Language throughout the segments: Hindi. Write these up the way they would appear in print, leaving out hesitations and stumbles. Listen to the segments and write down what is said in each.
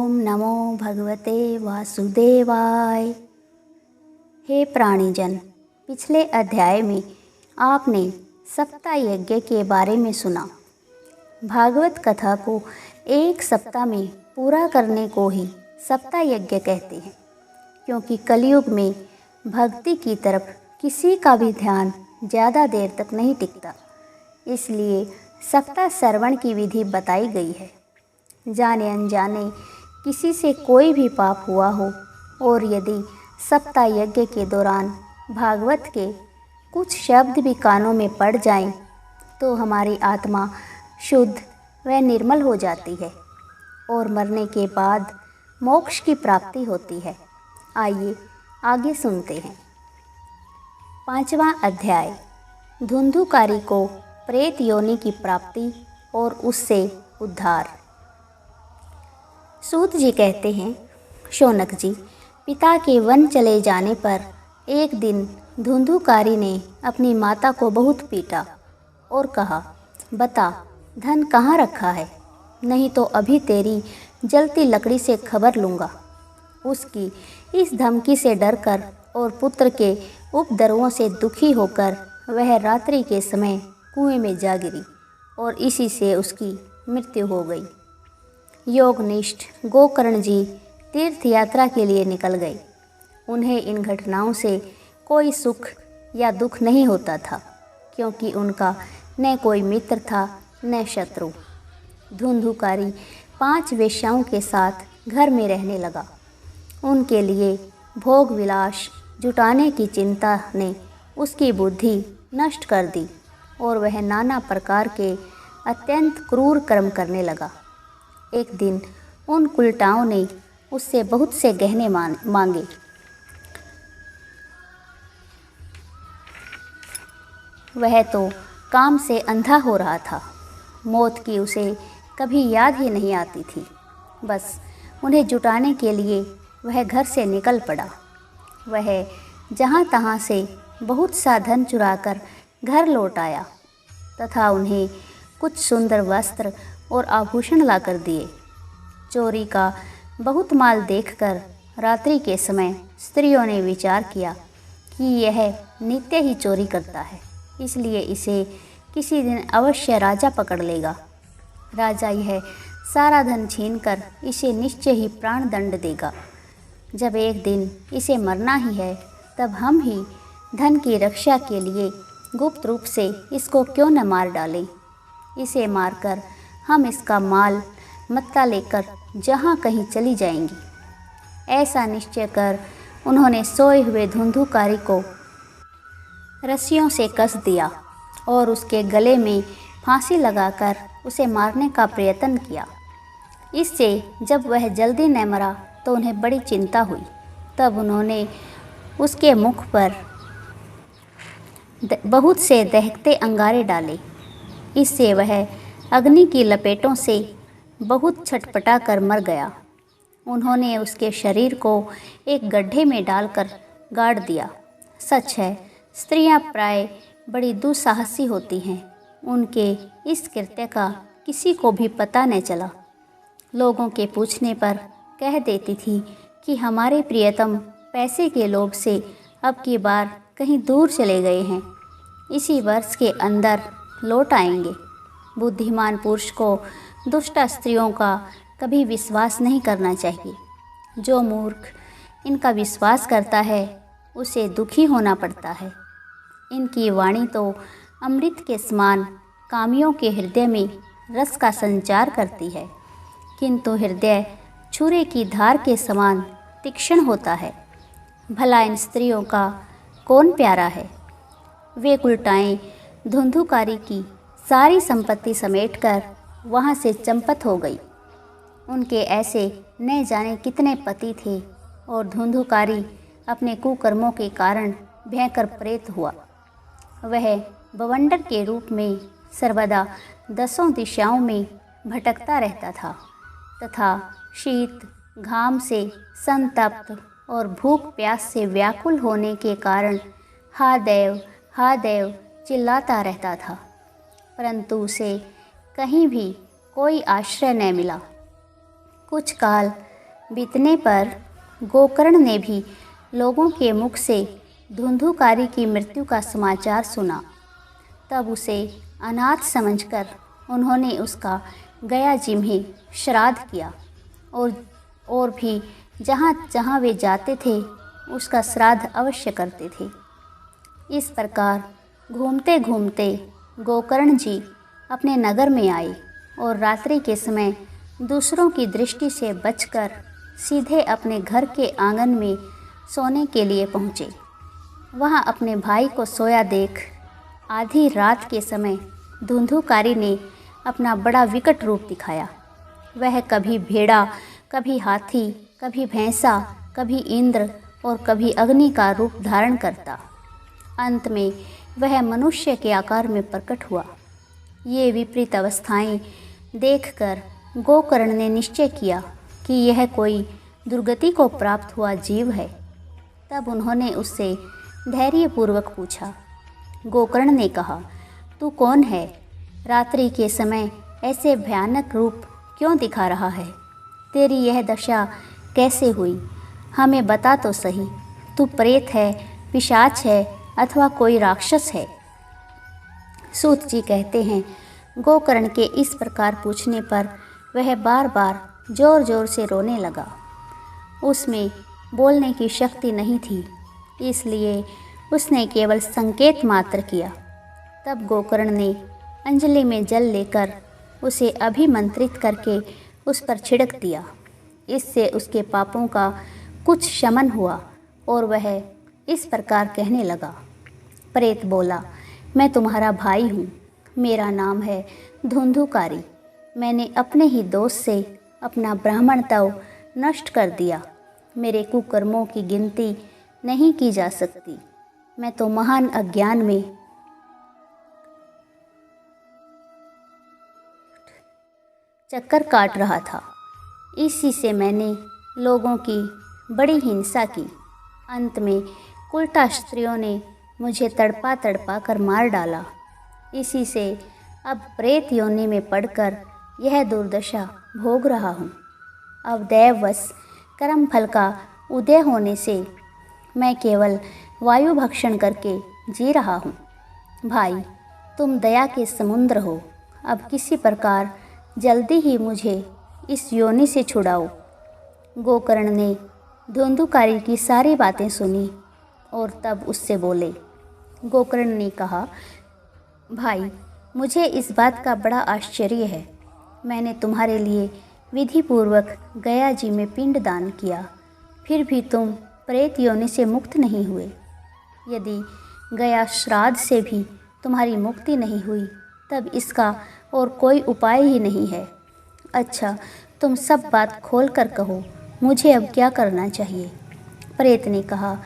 ओम नमो भगवते वासुदेवाय। हे प्राणीजन, पिछले अध्याय में आपने सप्ताह यज्ञ के बारे में सुना। भागवत कथा को एक सप्ताह में पूरा करने को ही सप्ताह यज्ञ कहते हैं, क्योंकि कलयुग में भक्ति की तरफ किसी का भी ध्यान ज़्यादा देर तक नहीं टिकता। इसलिए सप्ताह श्रवण की विधि बताई गई है। जाने अनजाने किसी से कोई भी पाप हुआ हो और यदि सप्ताह यज्ञ के दौरान भागवत के कुछ शब्द भी कानों में पड़ जाएं, तो हमारी आत्मा शुद्ध व निर्मल हो जाती है और मरने के बाद मोक्ष की प्राप्ति होती है। आइए आगे सुनते हैं। 5वां अध्याय, धुंधुकारी को प्रेत योनि की प्राप्ति और उससे उद्धार। सूत जी कहते हैं, शौनक जी, पिता के वन चले जाने पर एक दिन धुंधुकारी ने अपनी माता को बहुत पीटा और कहा, बता धन कहाँ रखा है, नहीं तो अभी तेरी जलती लकड़ी से खबर लूँगा। उसकी इस धमकी से डरकर और पुत्र के उपद्रवों से दुखी होकर वह रात्रि के समय कुएं में जा गिरी और इसी से उसकी मृत्यु हो गई। योगनिष्ठ गोकर्ण जी तीर्थ यात्रा के लिए निकल गए। उन्हें इन घटनाओं से कोई सुख या दुख नहीं होता था, क्योंकि उनका न कोई मित्र था न शत्रु। धुंधुकारी 5 वेश्याओं के साथ घर में रहने लगा। उनके लिए भोग विलास जुटाने की चिंता ने उसकी बुद्धि नष्ट कर दी और वह नाना प्रकार के अत्यंत क्रूर कर्म करने लगा। एक दिन उन कुलटाओं ने उससे बहुत से गहने मांगे। वह तो काम से अंधा हो रहा था। मौत की उसे कभी याद ही नहीं आती थी। बस उन्हें जुटाने के लिए वह घर से निकल पड़ा। वह जहाँ तहाँ से बहुत सा धन चुराकर घर लौट आया तथा उन्हें कुछ सुंदर वस्त्र और आभूषण लाकर दिए। चोरी का बहुत माल देखकर रात्रि के समय स्त्रियों ने विचार किया कि यह नित्य ही चोरी करता है, इसलिए इसे किसी दिन अवश्य राजा पकड़ लेगा। राजा यह सारा धन छीनकर इसे निश्चय ही प्राण दंड देगा। जब एक दिन इसे मरना ही है, तब हम ही धन की रक्षा के लिए गुप्त रूप से इसको क्यों न मार डालें। इसे मारकर हम इसका माल मत्ता लेकर जहाँ कहीं चली जाएंगी। ऐसा निश्चय कर उन्होंने सोए हुए धुंधुकारी को रस्सियों से कस दिया और उसके गले में फांसी लगाकर उसे मारने का प्रयत्न किया। इससे जब वह जल्दी न मरा तो उन्हें बड़ी चिंता हुई। तब उन्होंने उसके मुख पर बहुत से दहकते अंगारे डाले। इससे वह अग्नि की लपेटों से बहुत छटपटा कर मर गया। उन्होंने उसके शरीर को एक गड्ढे में डालकर गाड़ दिया। सच है, स्त्रियां प्राय बड़ी दुस्साहसी होती हैं। उनके इस कृत्य का किसी को भी पता न चला। लोगों के पूछने पर कह देती थी कि हमारे प्रियतम पैसे के लोभ से अब की बार कहीं दूर चले गए हैं, इसी वर्ष के अंदर लौट आएंगे। बुद्धिमान पुरुष को दुष्ट स्त्रियों का कभी विश्वास नहीं करना चाहिए। जो मूर्ख इनका विश्वास करता है उसे दुखी होना पड़ता है। इनकी वाणी तो अमृत के समान कामियों के हृदय में रस का संचार करती है, किंतु हृदय छुरे की धार के समान तीक्ष्ण होता है। भला इन स्त्रियों का कौन प्यारा है। वे कुलटाएं धुंधुकारी की सारी संपत्ति समेटकर वहाँ से चंपत हो गई। उनके ऐसे न जाने कितने पति थे और धुंधुकारी अपने कुकर्मों के कारण भयंकर प्रेत हुआ। वह बवंडर के रूप में सर्वदा 10 दिशाओं में भटकता रहता था तथा शीत घाम से संतप्त और भूख प्यास से व्याकुल होने के कारण हा देव चिल्लाता रहता था, परंतु उसे कहीं भी कोई आश्रय न मिला। कुछ काल बीतने पर गोकर्ण ने भी लोगों के मुख से धुंधुकारी की मृत्यु का समाचार सुना। तब उसे अनाथ समझकर उन्होंने उसका गया जी में श्राद्ध किया और भी जहाँ जहाँ वे जाते थे उसका श्राद्ध अवश्य करते थे। इस प्रकार घूमते घूमते गोकर्ण जी अपने नगर में आए और रात्रि के समय दूसरों की दृष्टि से बचकर सीधे अपने घर के आंगन में सोने के लिए पहुँचे। वहाँ अपने भाई को सोया देख आधी रात के समय धुंधुकारी ने अपना बड़ा विकट रूप दिखाया। वह कभी भेड़ा, कभी हाथी, कभी भैंसा, कभी इंद्र और कभी अग्नि का रूप धारण करता। अंत में वह मनुष्य के आकार में प्रकट हुआ। ये विपरीत अवस्थाएं देखकर गोकर्ण ने निश्चय किया कि यह कोई दुर्गति को प्राप्त हुआ जीव है। तब उन्होंने उससे धैर्यपूर्वक पूछा। गोकर्ण ने कहा, तू कौन है? रात्रि के समय ऐसे भयानक रूप क्यों दिखा रहा है? तेरी यह दशा कैसे हुई? हमें बता तो सही। तू प्रेत है, पिशाच है अथवा कोई राक्षस है? सूत जी कहते हैं, गोकर्ण के इस प्रकार पूछने पर वह बार बार जोर जोर से रोने लगा। उसमें बोलने की शक्ति नहीं थी, इसलिए उसने केवल संकेत मात्र किया। तब गोकर्ण ने अंजलि में जल लेकर उसे अभिमंत्रित करके उस पर छिड़क दिया। इससे उसके पापों का कुछ शमन हुआ और वह इस प्रकार कहने लगा। प्रेत बोला, मैं तुम्हारा भाई हूँ। मेरा नाम है धुंधुकारी। मैंने अपने ही दोष से अपना ब्राह्मणत्व नष्ट कर दिया। मेरे कुकर्मों की गिनती नहीं की जा सकती। मैं तो महान अज्ञान में चक्कर काट रहा था। इसी से मैंने लोगों की बड़ी हिंसा की। अंत में कुलटा स्त्रियों ने मुझे तड़पा तड़पा कर मार डाला। इसी से अब प्रेत योनि में पड़कर यह दुर्दशा भोग रहा हूँ। अब दैववश कर्म फल का उदय होने से मैं केवल वायु भक्षण करके जी रहा हूँ। भाई, तुम दया के समुद्र हो। अब किसी प्रकार जल्दी ही मुझे इस योनि से छुड़ाओ। गोकर्ण ने धुंधुकारी की सारी बातें सुनी और तब उससे बोले। गोकर्ण ने कहा, भाई, मुझे इस बात का बड़ा आश्चर्य है। मैंने तुम्हारे लिए विधिपूर्वक गया जी में पिंड दान किया, फिर भी तुम प्रेत योनि से मुक्त नहीं हुए। यदि गया श्राद्ध से भी तुम्हारी मुक्ति नहीं हुई, तब इसका और कोई उपाय ही नहीं है। अच्छा, तुम सब बात खोल कर कहो, मुझे अब क्या करना चाहिए? प्रेत ने कहा,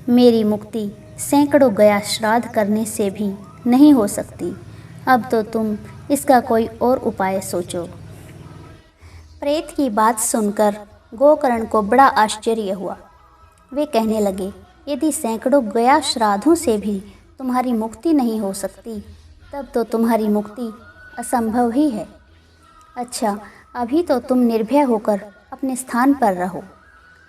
मेरी मुक्ति सैकड़ों गया श्राद्ध करने से भी नहीं हो सकती। अब तो तुम इसका कोई और उपाय सोचो। प्रेत की बात सुनकर गोकर्ण को बड़ा आश्चर्य हुआ। वे कहने लगे, यदि सैकड़ों गया श्राद्धों से भी तुम्हारी मुक्ति नहीं हो सकती, तब तो तुम्हारी मुक्ति असंभव ही है। अच्छा, अभी तो तुम निर्भय होकर अपने स्थान पर रहो।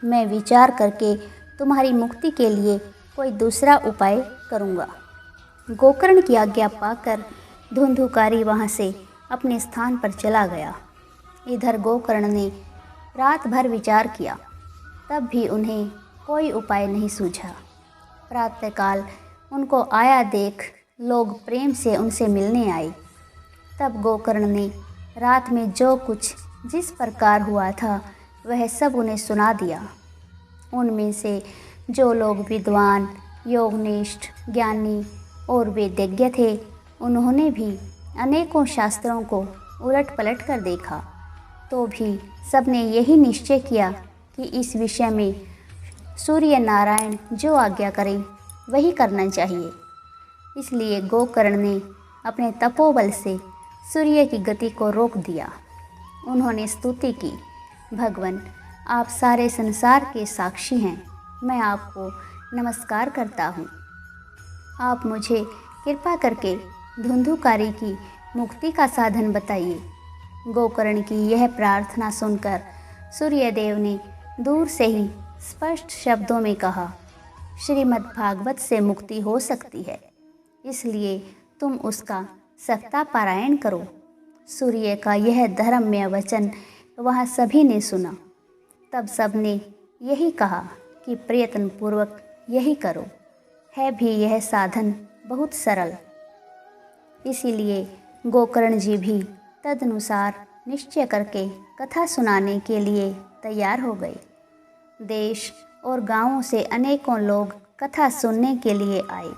मैं विचार करके तुम्हारी मुक्ति के लिए कोई दूसरा उपाय करूँगा। गोकर्ण की आज्ञा पाकर धुंधुकारी वहाँ से अपने स्थान पर चला गया। इधर गोकर्ण ने रात भर विचार किया, तब भी उन्हें कोई उपाय नहीं सूझा। प्रातःकाल उनको आया देख लोग प्रेम से उनसे मिलने आए। तब गोकर्ण ने रात में जो कुछ जिस प्रकार हुआ था वह सब उन्हें सुना दिया। उनमें से जो लोग विद्वान, योगनिष्ठ, ज्ञानी और वेदज्ञ थे, उन्होंने भी अनेकों शास्त्रों को उलट पलट कर देखा, तो भी सबने यही निश्चय किया कि इस विषय में सूर्य नारायण जो आज्ञा करें वही करना चाहिए। इसलिए गोकर्ण ने अपने तपोबल से सूर्य की गति को रोक दिया। उन्होंने स्तुति की, भगवान, आप सारे संसार के साक्षी हैं। मैं आपको नमस्कार करता हूँ। आप मुझे कृपा करके धुंधुकारी की मुक्ति का साधन बताइए। गोकर्ण की यह प्रार्थना सुनकर सूर्यदेव ने दूर से ही स्पष्ट शब्दों में कहा, श्रीमद् भागवत से मुक्ति हो सकती है, इसलिए तुम उसका सप्ताह पारायण करो। सूर्य का यह धर्ममय वचन वहाँ सभी ने सुना। तब सबने यही कहा कि प्रयत्नपूर्वक यही करो। है भी यह साधन बहुत सरल। इसीलिए गोकर्ण जी भी तदनुसार निश्चय करके कथा सुनाने के लिए तैयार हो गए। देश और गांवों से अनेकों लोग कथा सुनने के लिए आए।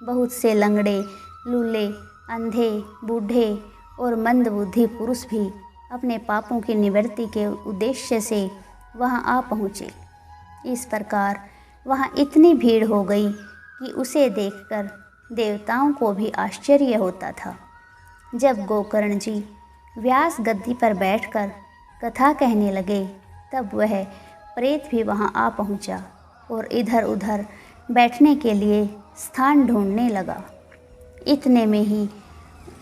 बहुत से लंगड़े, लूले, अंधे, बूढ़े और मंदबुद्धि पुरुष भी अपने पापों की निवृत्ति के उद्देश्य से वहां आ पहुँचे। इस प्रकार वहां इतनी भीड़ हो गई कि उसे देखकर देवताओं को भी आश्चर्य होता था। जब गोकर्ण जी व्यास गद्दी पर बैठकर कथा कहने लगे, तब वह प्रेत भी वहां आ पहुंचा और इधर उधर बैठने के लिए स्थान ढूंढने लगा। इतने में ही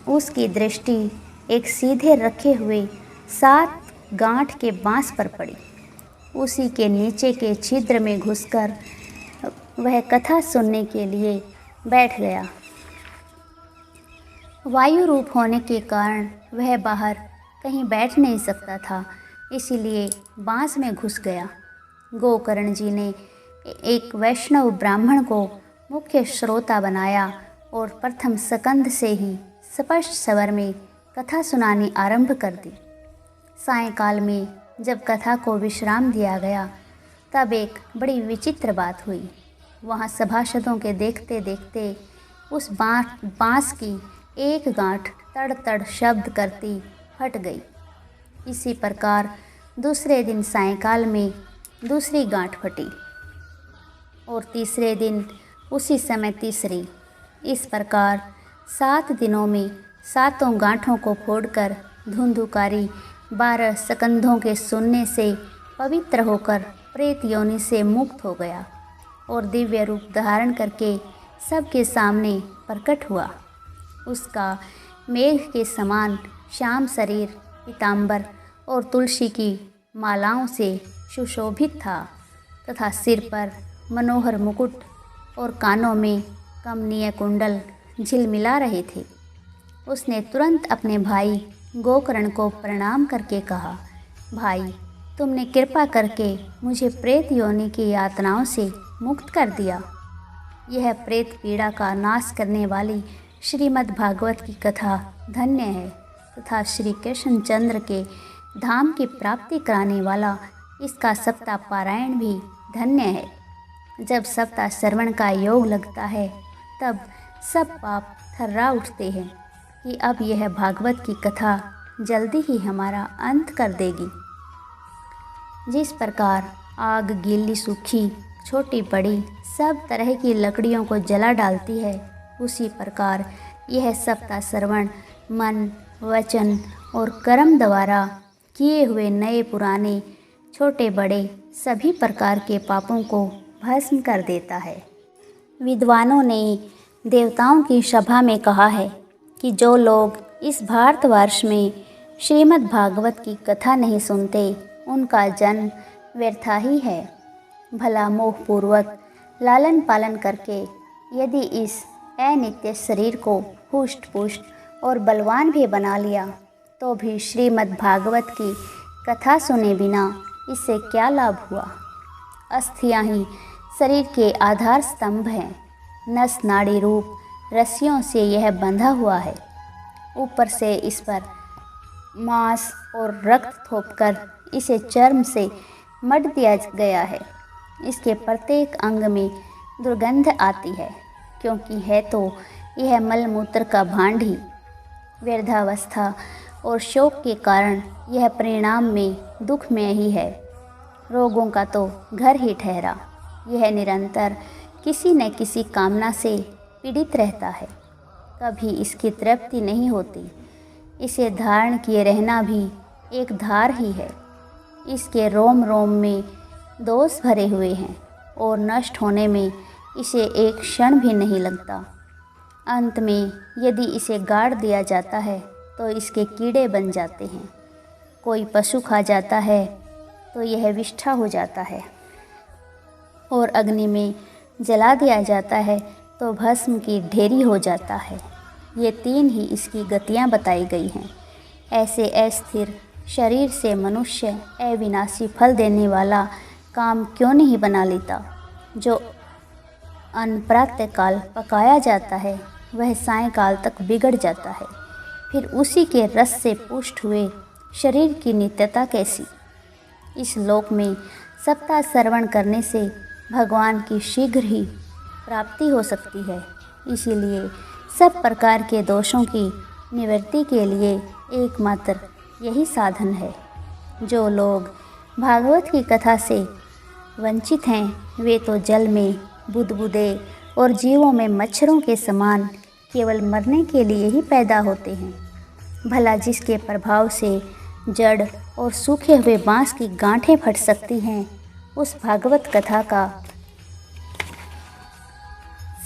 उसकी दृष्टि एक सीधे रखे हुए 7 गांठ के बांस पर पड़ी। उसी के नीचे के छिद्र में घुसकर वह कथा सुनने के लिए बैठ गया। वायु रूप होने के कारण वह बाहर कहीं बैठ नहीं सकता था, इसीलिए बांस में घुस गया। गोकर्ण जी ने एक वैष्णव ब्राह्मण को मुख्य श्रोता बनाया और प्रथम स्कंद से ही स्पष्ट स्वर में कथा सुनानी आरंभ कर दी। सायंकाल में जब कथा को विश्राम दिया गया, तब एक बड़ी विचित्र बात हुई। वहाँ सभासदों के देखते देखते उस बांस की एक गांठ तड़ तड़ शब्द करती फट गई। इसी प्रकार दूसरे दिन सायंकाल में दूसरी गांठ फटी और तीसरे दिन उसी समय तीसरी। इस प्रकार 7 दिनों में 7 गांठों को फोड़कर धुंधुकारी 12 स्कंधों के सुनने से पवित्र होकर प्रेत योनि से मुक्त हो गया और दिव्य रूप धारण करके सबके सामने प्रकट हुआ। उसका मेघ के समान श्याम शरीर पीतांबर और तुलसी की मालाओं से सुशोभित था तथा सिर पर मनोहर मुकुट और कानों में कमनीय कुंडल झिलमिला रहे थे। उसने तुरंत अपने भाई गोकर्ण को प्रणाम करके कहा, भाई, तुमने कृपा करके मुझे प्रेत योनि की यातनाओं से मुक्त कर दिया। यह प्रेत पीड़ा का नाश करने वाली श्रीमद् भागवत की कथा धन्य है तथा श्री कृष्ण चंद्र के धाम की प्राप्ति कराने वाला इसका सप्ताह पारायण भी धन्य है। जब सप्ताह श्रवण का योग लगता है, तब सब पाप थर्रा उठते हैं कि अब यह भागवत की कथा जल्दी ही हमारा अंत कर देगी। जिस प्रकार आग गीली सूखी छोटी बड़ी सब तरह की लकड़ियों को जला डालती है, उसी प्रकार यह सप्ताह श्रवण मन, वचन और कर्म द्वारा किए हुए नए पुराने छोटे बड़े सभी प्रकार के पापों को भस्म कर देता है। विद्वानों ने देवताओं की सभा में कहा है कि जो लोग इस भारतवर्ष में श्रीमद् भागवत की कथा नहीं सुनते, उनका जन्म व्यर्थ ही है। भला मोहपूर्वक लालन पालन करके यदि इस अनित्य शरीर को हुष्ट पुष्ट और बलवान भी बना लिया, तो भी श्रीमद् भागवत की कथा सुने बिना इससे क्या लाभ हुआ। अस्थियां ही शरीर के आधार स्तंभ हैं। नस नाड़ी रूप रस्सियों से यह बंधा हुआ है। ऊपर से इस पर मांस और रक्त थोपकर इसे चर्म से मढ़ दिया गया है। इसके प्रत्येक अंग में दुर्गंध आती है, क्योंकि है तो यह मलमूत्र का भांड ही। वृद्धावस्था और शोक के कारण यह परिणाम में दुखमय ही है। रोगों का तो घर ही ठहरा। यह निरंतर किसी न किसी कामना से पीड़ित रहता है, कभी इसकी तृप्ति नहीं होती। इसे धारण किए रहना भी एक धार ही है। इसके रोम रोम में दोष भरे हुए हैं और नष्ट होने में इसे एक क्षण भी नहीं लगता। अंत में यदि इसे गाड़ दिया जाता है तो इसके कीड़े बन जाते हैं। कोई पशु खा जाता है तो यह विष्ठा हो जाता है, और अग्नि में जला दिया जाता है तो भस्म की ढेरी हो जाता है। ये 3 ही इसकी गतियाँ बताई गई हैं। ऐसे अस्थिर शरीर से मनुष्य अविनाशी फल देने वाला काम क्यों नहीं बना लेता। जो अन्न प्रातःकाल पकाया जाता है वह सायंकाल तक बिगड़ जाता है, फिर उसी के रस से पुष्ट हुए शरीर की नित्यता कैसी। इस लोक में सप्ताह श्रवण करने से भगवान की शीघ्र ही प्राप्ति हो सकती है। इसीलिए सब प्रकार के दोषों की निवृत्ति के लिए एकमात्र यही साधन है। जो लोग भागवत की कथा से वंचित हैं वे तो जल में बुदबुदे और जीवों में मच्छरों के समान केवल मरने के लिए ही पैदा होते हैं। भला जिसके प्रभाव से जड़ और सूखे हुए बांस की गांठें फट सकती हैं, उस भागवत कथा का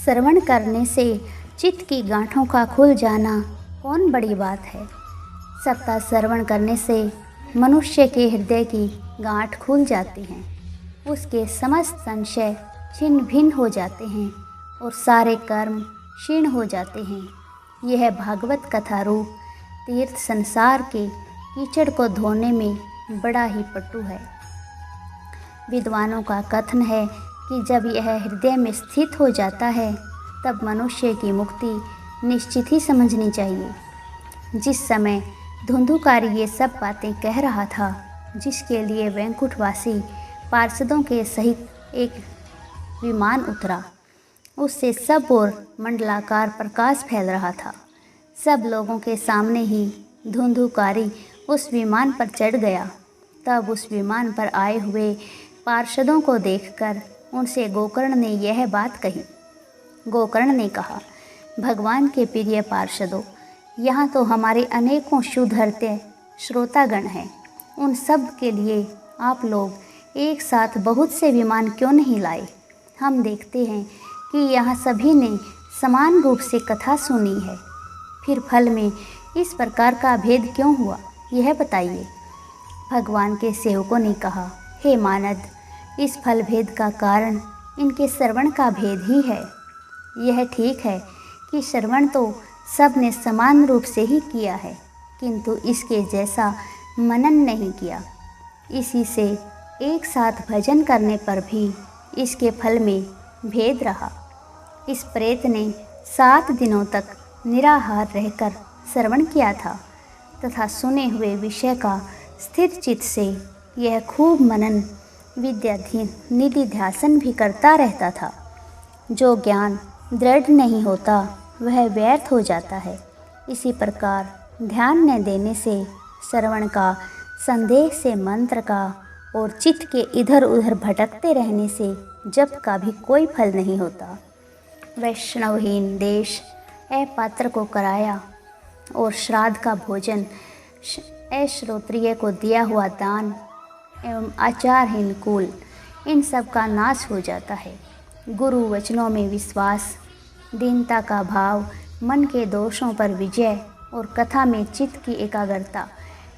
श्रवण करने से चित्त की गांठों का खुल जाना कौन बड़ी बात है। सप्ताह श्रवण करने से मनुष्य के हृदय की गांठ खुल जाती हैं, उसके समस्त संशय छिन्न भिन्न हो जाते हैं और सारे कर्म क्षीण हो जाते हैं। यह भागवत कथा रूप तीर्थ संसार के कीचड़ को धोने में बड़ा ही पटु है। विद्वानों का कथन है कि जब यह हृदय में स्थित हो जाता है तब मनुष्य की मुक्ति निश्चित ही समझनी चाहिए। जिस समय धुंधुकारी ये सब बातें कह रहा था, जिसके लिए वैकुंठवासी पार्षदों के सहित एक विमान उतरा, उससे सब ओर मंडलाकार प्रकाश फैल रहा था। सब लोगों के सामने ही धुंधुकारी उस विमान पर चढ़ गया। तब उस विमान पर आए हुए पार्षदों को देखकर उनसे गोकर्ण ने यह बात कही। गोकर्ण ने कहा, भगवान के प्रिय पार्षदों, यहाँ तो हमारे अनेकों शुद्ध हृदय श्रोतागण हैं। उन सब के लिए आप लोग एक साथ बहुत से विमान क्यों नहीं लाए। हम देखते हैं कि यहाँ सभी ने समान रूप से कथा सुनी है, फिर फल में इस प्रकार का भेद क्यों हुआ, यह बताइए। भगवान के सेवकों ने कहा, हे मानद, इस फल भेद का कारण इनके श्रवण का भेद ही है। यह ठीक है कि श्रवण तो सब ने समान रूप से ही किया है, किंतु इसके जैसा मनन नहीं किया। इसी से एक साथ भजन करने पर भी इसके फल में भेद रहा। इस प्रेत ने 7 दिनों तक निराहार रहकर श्रवण किया था तथा सुने हुए विषय का स्थिर चित्त से यह खूब मनन विद्याधीन निधिध्यासन भी करता रहता था। जो ज्ञान दृढ़ नहीं होता वह व्यर्थ हो जाता है। इसी प्रकार ध्यान न देने से, श्रवण का, संदेह से मंत्र का और चित्त के इधर उधर भटकते रहने से जप का भी कोई फल नहीं होता। वैष्णवहीन देश अपात्र को कराया और श्राद्ध का भोजन, अश्रोत्रिय को दिया हुआ दान एवं आचारहीन कुल, इन सब का नाश हो जाता है। गुरु वचनों में विश्वास, दीनता का भाव, मन के दोषों पर विजय और कथा में चित्त की एकाग्रता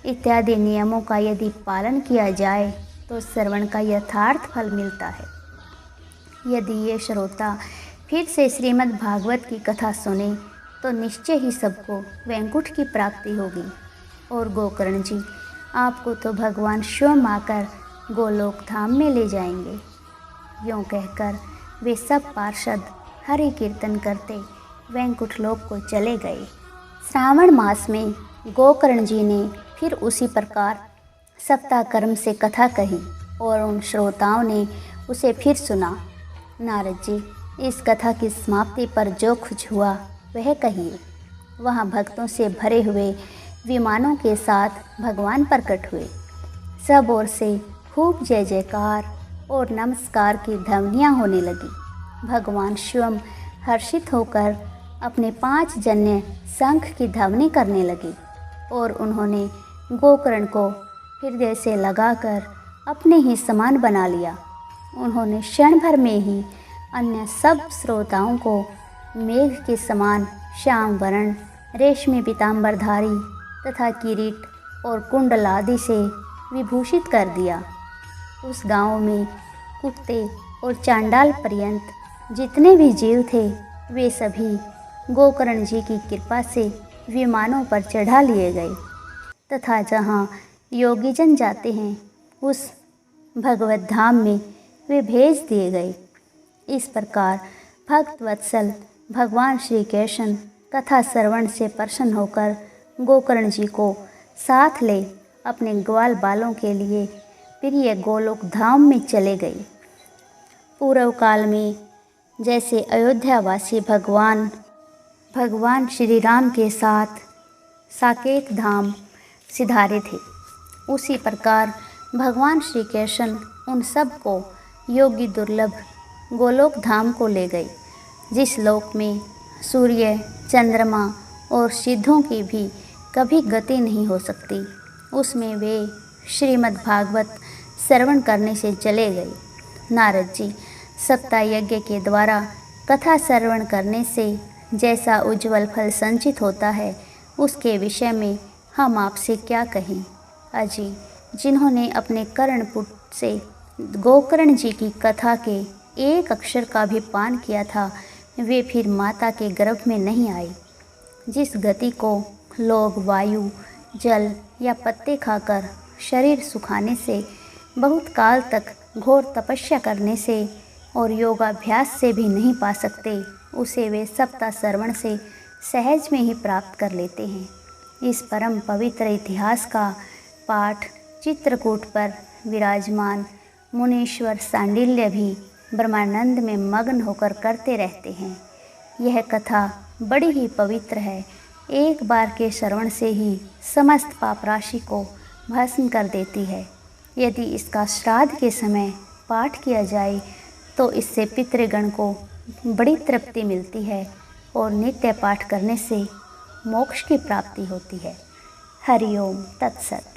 इत्यादि नियमों का यदि पालन किया जाए तो श्रवण का यथार्थ फल मिलता है। यदि ये श्रोता फिर से श्रीमद् भागवत की कथा सुने तो निश्चय ही सबको वैकुंठ की प्राप्ति होगी। और गोकर्ण जी, आपको तो भगवान स्वयं आकर गोलोक धाम में ले जाएंगे। यूँ कहकर वे सब पार्षद हरि कीर्तन करते वैकुंठ लोक को चले गए। श्रावण मास में गोकर्ण जी ने फिर उसी प्रकार सप्ताह कर्म से कथा कही और उन श्रोताओं ने उसे फिर सुना। नारद जी, इस कथा की समाप्ति पर जो कुछ हुआ वह कहिए। वहाँ भक्तों से भरे हुए विमानों के साथ भगवान प्रकट हुए। सब ओर से खूब जय जयकार और नमस्कार की ध्वनियाँ होने लगी। भगवान स्वयं हर्षित होकर अपने 5 जन्य शंख की ध्वनि करने लगे और उन्होंने गोकर्ण को हृदय से लगाकर अपने ही समान बना लिया। उन्होंने क्षण भर में ही अन्य सब श्रोताओं को मेघ के समान श्याम वर्ण, रेशमी पीताम्बरधारी तथा किरीट और कुंडल आदि से विभूषित कर दिया। उस गांव में कुत्ते और चांडाल पर्यंत जितने भी जीव थे वे सभी गोकर्ण जी की कृपा से विमानों पर चढ़ा लिए गए तथा जहाँ योगीजन जाते हैं उस भगवत धाम में वे भेज दिए गए। इस प्रकार भक्त वत्सल भगवान श्री कृष्ण कथा श्रवण से प्रसन्न होकर गोकर्ण जी को साथ ले अपने ग्वाल बालों के लिए प्रिय गोलोक धाम में चले गए। पूर्व काल में जैसे अयोध्यावासी भगवान श्री राम के साथ साकेत धाम सिधारे थे, उसी प्रकार भगवान श्री कृष्ण उन सब को योगी दुर्लभ गोलोक धाम को ले गए, जिस लोक में सूर्य, चंद्रमा और सिद्धों की भी कभी गति नहीं हो सकती। उसमें वे श्रीमद् भागवत श्रवण करने से चले गए। नारद जी सप्ताह यज्ञ के द्वारा कथा श्रवण करने से जैसा उज्जवल फल संचित होता है उसके विषय में हम आपसे क्या कहें। अजी जिन्होंने अपने कर्णपुट से गोकर्ण जी की कथा के एक अक्षर का भी पान किया था वे फिर माता के गर्भ में नहीं आए। जिस गति को लोग वायु, जल या पत्ते खाकर शरीर सुखाने से, बहुत काल तक घोर तपस्या करने से और योगाभ्यास से भी नहीं पा सकते, उसे वे सप्ताह श्रवण से सहज में ही प्राप्त कर लेते हैं। इस परम पवित्र इतिहास का पाठ चित्रकूट पर विराजमान मुनीश्वर सांडिल्य भी ब्रह्मानंद में मग्न होकर करते रहते हैं। यह कथा बड़ी ही पवित्र है। एक बार के श्रवण से ही समस्त पाप राशि को भस्म कर देती है। यदि इसका श्राद्ध के समय पाठ किया जाए तो इससे पितृगण को बड़ी तृप्ति मिलती है और नित्य पाठ करने से मोक्ष की प्राप्ति होती है। हरि ओम तत्सत।